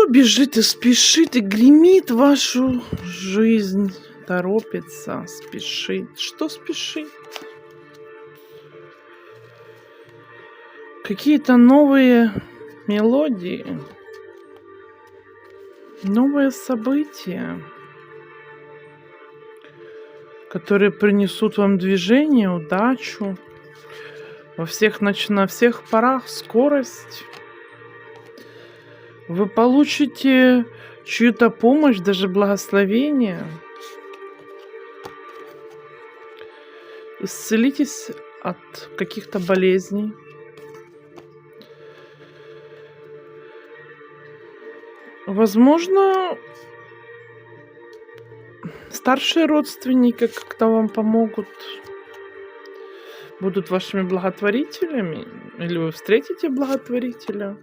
Кто бежит и спешит и гремит вашу жизнь? Торопится, спешит. Что спешит? Какие-то новые мелодии, новые события, которые принесут вам движение, удачу, на всех парах скорость. Вы получите чью-то помощь, даже благословение. Исцелитесь от каких-то болезней. Возможно, старшие родственники как-то вам помогут, будут вашими благотворителями, или вы встретите благотворителя.